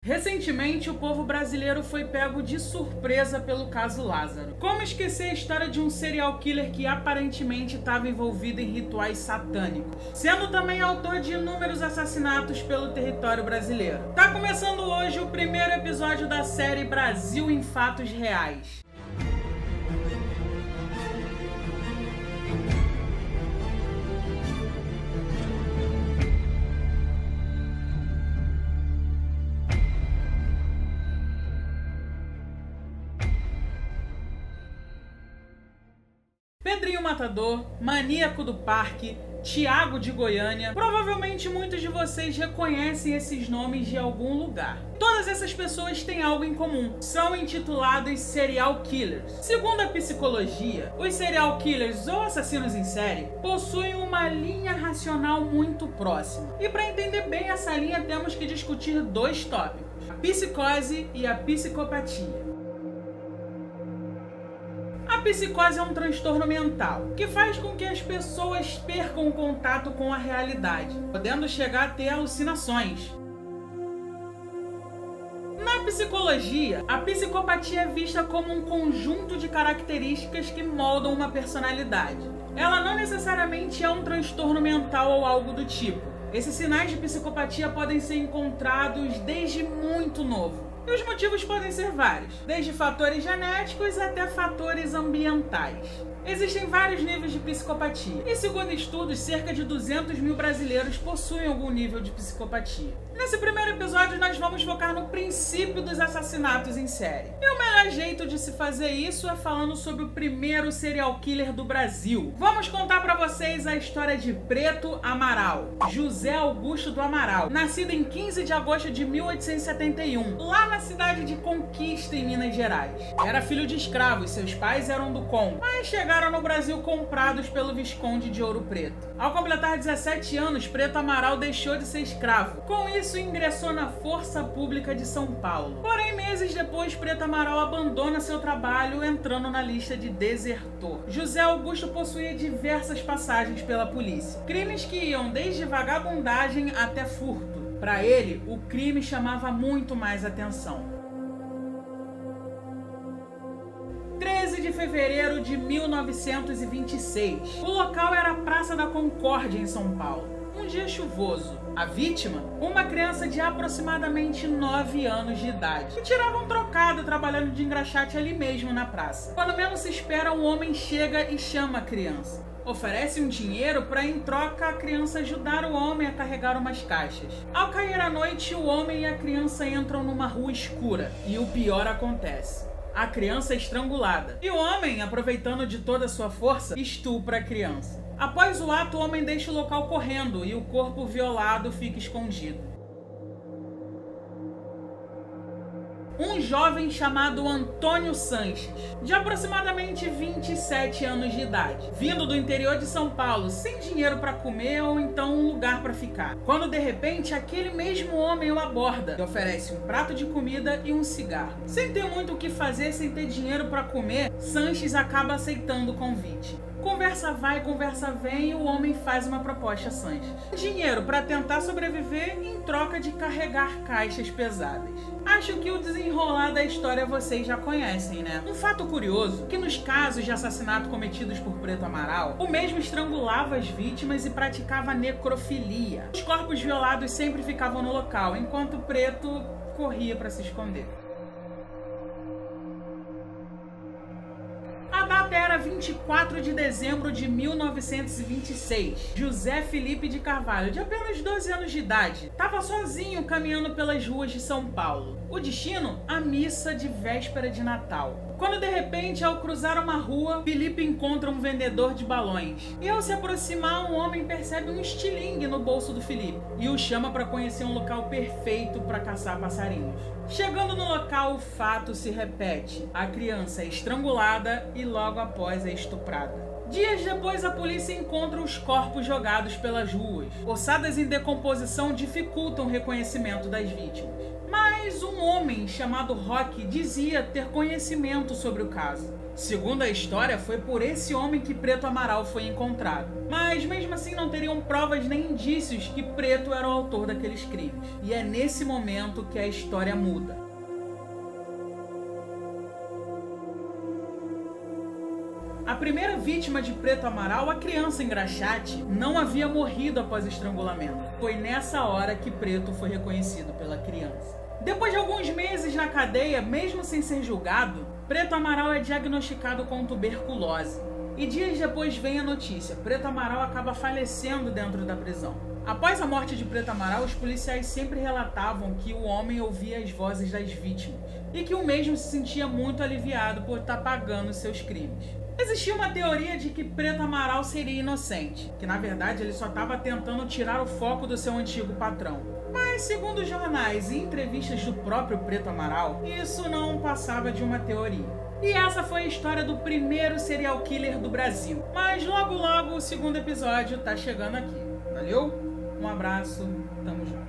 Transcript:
Recentemente, o povo brasileiro foi pego de surpresa pelo caso Lázaro. Como esquecer a história de um serial killer que aparentemente estava envolvido em rituais satânicos, sendo também autor de inúmeros assassinatos pelo território brasileiro. Tá começando hoje o primeiro episódio da série Brasil em Fatos Reais. Pedrinho Matador, Maníaco do Parque, Thiago de Goiânia. Provavelmente muitos de vocês reconhecem esses nomes de algum lugar. Todas essas pessoas têm algo em comum. São intitulados serial killers. Segundo a psicologia, os serial killers ou assassinos em série possuem uma linha racional muito próxima. E para entender bem essa linha, temos que discutir dois tópicos: a psicose e a psicopatia. A psicose é um transtorno mental que faz com que as pessoas percam o contato com a realidade, podendo chegar a ter alucinações. Na psicologia, a psicopatia é vista como um conjunto de características que moldam uma personalidade. Ela não necessariamente é um transtorno mental ou algo do tipo. Esses sinais de psicopatia podem ser encontrados desde muito novo. E os motivos podem ser vários, desde fatores genéticos até fatores ambientais. Existem vários níveis de psicopatia, e segundo estudos, cerca de 200 mil brasileiros possuem algum nível de psicopatia. Nesse primeiro episódio, nós vamos focar no princípio dos assassinatos em série. E o melhor jeito de se fazer isso é falando sobre o primeiro serial killer do Brasil. Vamos contar pra vocês a história de Preto Amaral, José Augusto do Amaral, nascido em 15 de agosto de 1871, lá na cidade de Conquista, em Minas Gerais. Era filho de escravos, seus pais eram do Congo, mas chegaram no Brasil comprados pelo Visconde de Ouro Preto. Ao completar 17 anos, Preto Amaral deixou de ser escravo. Com isso, ingressou na Força Pública de São Paulo. Porém, meses depois, Preto Amaral abandona seu trabalho, entrando na lista de desertor. José Augusto possuía diversas passagens pela polícia, crimes que iam desde vagabundagem até furto. Para ele, o crime chamava muito mais atenção. 13 de fevereiro de 1926. O local era a Praça da Concórdia, em São Paulo. Um dia chuvoso. A vítima, uma criança de aproximadamente 9 anos de idade, que tirava um trocado trabalhando de engraxate ali mesmo na praça. Quando menos se espera, um homem chega e chama a criança. Oferece um dinheiro para, em troca, a criança ajudar o homem a carregar umas caixas. Ao cair a noite, o homem e a criança entram numa rua escura e o pior acontece. A criança é estrangulada e o homem, aproveitando de toda a sua força, estupra a criança. Após o ato, o homem deixa o local correndo e o corpo violado fica escondido. Um jovem chamado Antônio Sanches, de aproximadamente 27 anos de idade, vindo do interior de São Paulo, sem dinheiro para comer ou então um lugar para ficar. Quando de repente aquele mesmo homem o aborda e oferece um prato de comida e um cigarro. Sem ter muito o que fazer, sem ter dinheiro para comer, Sanches acaba aceitando o convite. Conversa vai, conversa vem e o homem faz uma proposta a Sanches: dinheiro para tentar sobreviver em troca de carregar caixas pesadas. Acho que o desenrolar da história vocês já conhecem, né? Um fato curioso é que nos casos de assassinato cometidos por Preto Amaral, o mesmo estrangulava as vítimas e praticava necrofilia. Os corpos violados sempre ficavam no local, enquanto Preto corria para se esconder. A data era 24 de dezembro de 1926. José Felipe de Carvalho, de apenas 12 anos de idade, estava sozinho caminhando pelas ruas de São Paulo. O destino? A missa de véspera de Natal. Quando de repente, ao cruzar uma rua, Felipe encontra um vendedor de balões. E ao se aproximar, um homem percebe um estilingue no bolso do Felipe e o chama para conhecer um local perfeito para caçar passarinhos. Chegando no local, o fato se repete. A criança é estrangulada e logo após é estuprada. Dias depois, a polícia encontra os corpos jogados pelas ruas. Ossadas em decomposição dificultam o reconhecimento das vítimas. Mas um um homem chamado Roque dizia ter conhecimento sobre o caso. Segundo a história, foi por esse homem que Preto Amaral foi encontrado. Mas mesmo assim não teriam provas nem indícios que Preto era o autor daqueles crimes. E é nesse momento que a história muda. A primeira vítima de Preto Amaral, a criança engraxate, não havia morrido após estrangulamento. Foi nessa hora que Preto foi reconhecido pela criança. Depois de alguns meses na cadeia, mesmo sem ser julgado, Preto Amaral é diagnosticado com tuberculose. E dias depois vem a notícia: Preto Amaral acaba falecendo dentro da prisão. Após a morte de Preto Amaral, os policiais sempre relatavam que o homem ouvia as vozes das vítimas e que o mesmo se sentia muito aliviado por estar pagando seus crimes. Existia uma teoria de que Preto Amaral seria inocente, que na verdade ele só estava tentando tirar o foco do seu antigo patrão. Mas segundo jornais e entrevistas do próprio Preto Amaral, isso não passava de uma teoria. E essa foi a história do primeiro serial killer do Brasil. Mas logo logo o segundo episódio tá chegando aqui. Valeu? Um abraço, tamo junto.